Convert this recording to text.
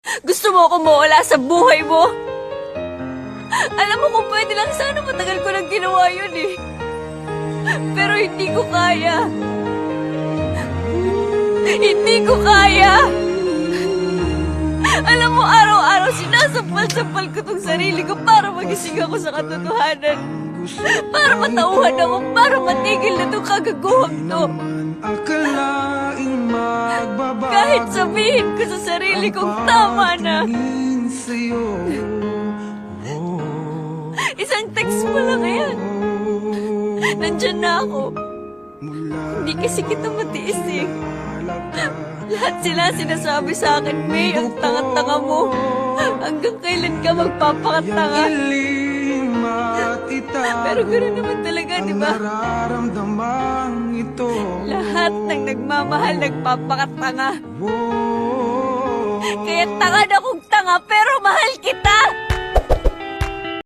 Gusto mo ako mawala sa buhay mo? Alam mo kung pwede lang sana matagal ko nang ginawa yun eh. Pero hindi ko kaya. Hindi ko kaya. Alam mo, araw-araw sinasampal-sampal ko tong sarili ko para magising ako sa katotohanan. Para matauhan ako, para matigil na tong kagaguhang to. Kahit sabihin ko sa sarili kong tama na. Isang text mo lang yan. Nandyan na ako. Hindi kasi kita matiis eh. Lahat sila sinasabi sa akin, May, ang tanga-tanga mo. Hanggang kailan ka magpapakatanga? Pero gano'n naman talaga, di ba? Lahat ng nagmamahal nagpapakatanga. Kaya tanga na kong tanga, pero mahal kita!